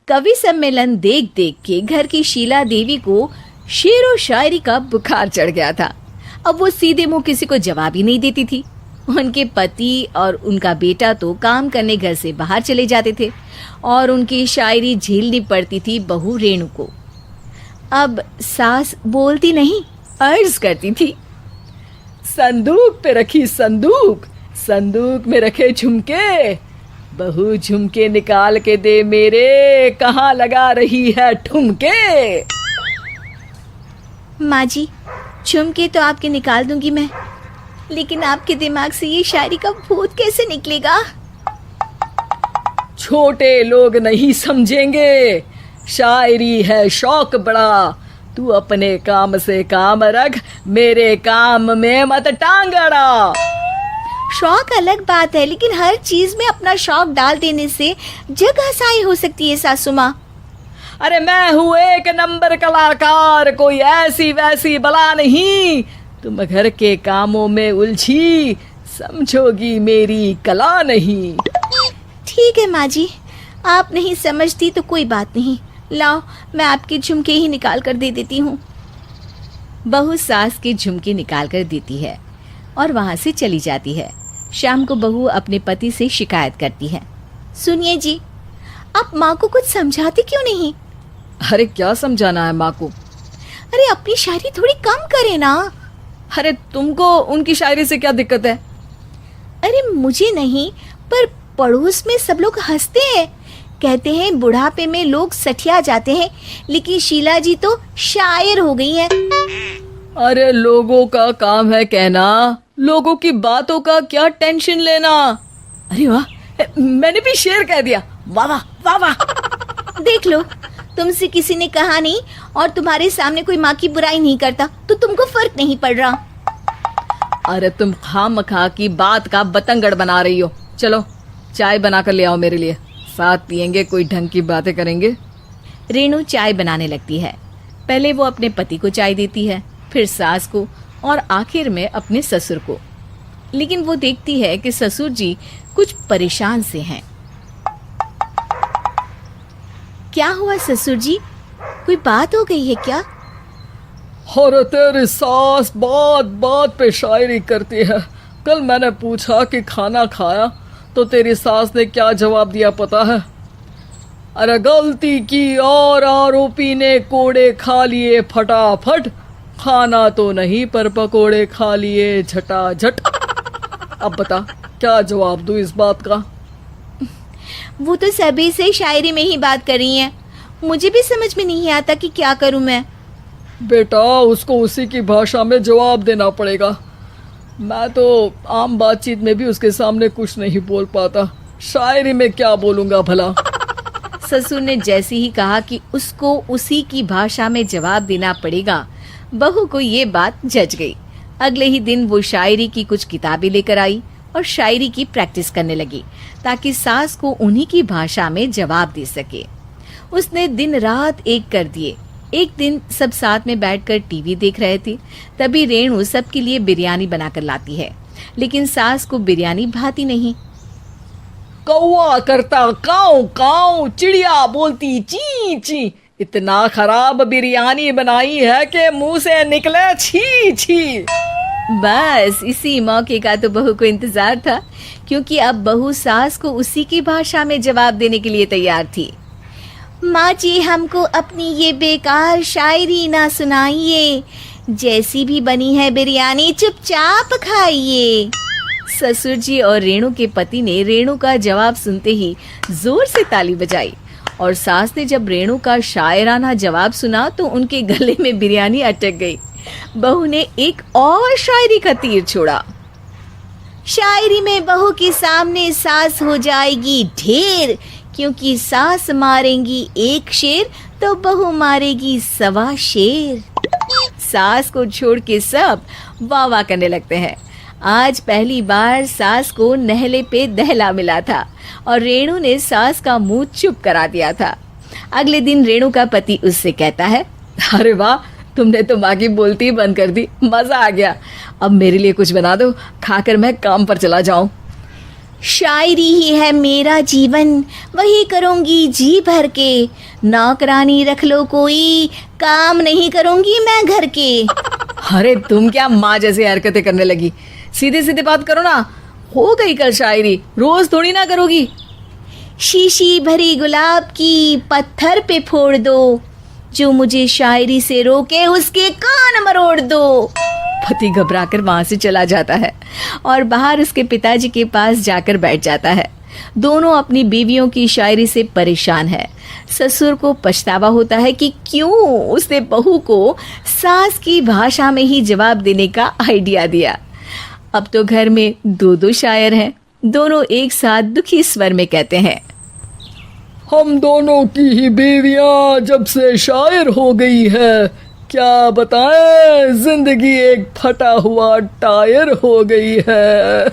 कवि सम्मेलन देख देख के घर की शीला देवी को शेरो शायरी का बुखार चढ़ गया था। अब वो सीधे मुंह किसी को जवाब ही नहीं देती थी। उनके पति और उनका बेटा तो काम करने घर से बाहर चले जाते थे और उनकी शायरी झेलनी पड़ती थी बहू रेणु को। अब सास बोलती नहीं, अर्ज करती थी, संदूक पे रखी संदूक, संदूक में रखे झुमके, बहू झुमके निकाल के दे मेरे, कहाँ लगा रही है ठुमके। माँ जी, झुमके तो आपके निकाल दूंगी मैं, लेकिन आपके दिमाग से ये शायरी का भूत कैसे निकलेगा? छोटे लोग नहीं समझेंगे, शायरी है शौक बड़ा, तू अपने काम से काम रख, मेरे काम में मत टांग अड़ा। शौक अलग बात है, लेकिन हर चीज में अपना शौक डाल देने से जग हसाई हो सकती है सासू माँ। अरे मैं हूँ एक नंबर कलाकार, कोई ऐसी वैसी बला नहीं, तुम घर के कामों में उलझी, समझोगी मेरी कला नहीं। ठीक है माँ जी, आप नहीं समझती तो कोई बात नहीं, लाओ मैं आपके झुमके ही निकाल कर दे देती हूँ। बहू सास के झुमके निकाल कर देती है और वहाँ से चली जाती है। शाम को बहू अपने पति से शिकायत करती है, सुनिए जी, आप माँ को कुछ समझाते क्यों नहीं? अरे क्या समझाना है माँ को? अरे अपनी शायरी थोड़ी कम करे ना। अरे तुमको उनकी शायरी से क्या दिक्कत है? अरे मुझे नहीं, पर पड़ोस में सब लोग हंसते हैं, कहते हैं बुढ़ापे में लोग सठिया जाते हैं, लेकिन शीला जी तो शायर हो गई हैं। अरे लोगों का काम है कहना, लोगों की बातों का क्या टेंशन लेना। अरे वाह, मैंने भी शेर कह दिया, वाह वाह वाह वाह। देख लो, तुमसे किसी ने कहा नहीं और तुम्हारे सामने कोई माँ की बुराई नहीं करता तो तुमको फर्क नहीं पड़ रहा। अरे तुम खामखा की बात का बतंगड़ बना रही हो। चलो चाय बना कर ले आओ मेरे लिए, साथ पियेंगे, कोई ढंग की बातें करेंगे। रेणु चाय बनाने लगती है। पहले वो अपने पति को चाय देती है, फिर सास को और आखिर में अपने ससुर को। लेकिन वो देखती है कि ससुर जी कुछ परेशान से हैं। क्या हुआ ससुर जी, कोई बात हो गई है क्या? अरे तेरी सास बात बात पे शायरी करती है। कल मैंने पूछा कि खाना खाया तो तेरी सास ने क्या जवाब दिया पता है? अरे गलती की और आरोपी ने कोड़े खा लिए फटाफट, खाना तो नहीं पर पकोड़े खा लिए झटाझट। अब बता क्या जवाब दूं इस बात का? वो तो सभी से शायरी में ही बात कर रही हैं, मुझे भी समझ में नहीं आता कि क्या करूं मैं। बेटा उसको उसी की भाषा में जवाब देना पड़ेगा। मैं तो आम बातचीत में भी उसके सामने कुछ नहीं बोल पाता, शायरी में क्या बोलूंगा भला। ससुर ने जैसे ही कहा कि उसको उसी की भाषा में जवाब देना पड़ेगा, बहू को ये बात जच गई। अगले ही दिन वो शायरी की कुछ किताबें लेकर आई और शायरी की प्रैक्टिस करने लगी ताकि सास को उन्हीं की भाषा में जवाब दे सके। उसने दिन रात एक कर दिए। एक दिन सब साथ में बैठकर टीवी देख रहे थे, तभी रेणु सबके लिए बिरयानी बनाकर लाती है, लेकिन सास को बिरयानी भाती नहीं। कौवा करता काऊ काऊ, चिड़िया बोलती ची ची, इतना खराब बिरयानी बनाई है कि मुंह से निकले छी छी। बस इसी मौके का तो बहू को इंतजार था, क्योंकि अब बहू सास को उसी की भाषा में जवाब देने के लिए तैयार थी। माँ जी, हमको अपनी ये बेकार शायरी ना सुनाइए, जैसी भी बनी है बिरयानी चुपचाप खाइए। ससुर जी और रेणु के पति ने रेणु का जवाब सुनते ही जोर से ताली बजाई और सास ने जब रेणु का शायराना जवाब सुना तो उनके गले में बिरयानी अटक गई। बहू ने एक और शायरी का तीर छोड़ा। शायरी में बहू के सामने सास हो जाएगी ढेर, क्योंकि सास मारेंगी एक शेर तो बहू मारेगी 1.25 शेर। सास को छोड़ के सब वाह वाह करने लगते हैं। आज पहली बार सास को नहले पे दहला मिला था और रेणु ने सास का मुंह चुप करा दिया था। अगले दिन रेणु का पति उससे कहता है, अरे वाह, तुमने तो माँ की बोलती बंद कर दी, मजा आ गया। अब मेरे लिए कुछ बना दो, खाकर मैं काम पर चला जाऊं। शायरी ही है मेरा जीवन, वही करूँगी जी भर के। नौकरानी रख लो कोई, काम नहीं करूँगी मैं घर के। अरे तुम क्या माँ जैसी हरकतें करने लगी, सीधे सीधे बात करो ना। हो गई कल शायरी, रोज थोड़ी ना करोगी। शीशी भरी गुलाब की पत्थर पे फोड़ दो, जो मुझे शायरी से रोके उसके कान मरोड़ दो। पति घबराकर वहां से चला जाता है और बाहर उसके पिताजी के पास जाकर बैठ जाता है। दोनों अपनी बीवियों की शायरी से परेशान है। ससुर को पछतावा होता है कि क्यों उसने बहू को सास की भाषा में ही जवाब देने का आइडिया दिया। अब तो घर में दो दो शायर हैं। दोनों एक साथ दुखी स्वर में कहते हैं, हम दोनों की ही बीवियां जब से शायर हो गई है, क्या बताएं, जिंदगी एक फटा हुआ टायर हो गई है।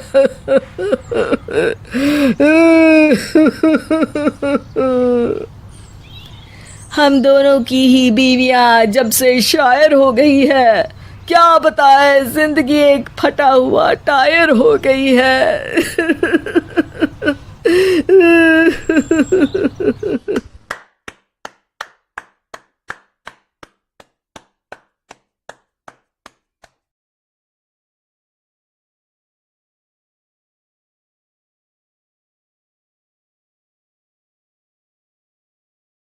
हम दोनों की ही बीवियां जब से शायर हो गई है, क्या बताए जिंदगी एक फटा हुआ टायर हो गई है।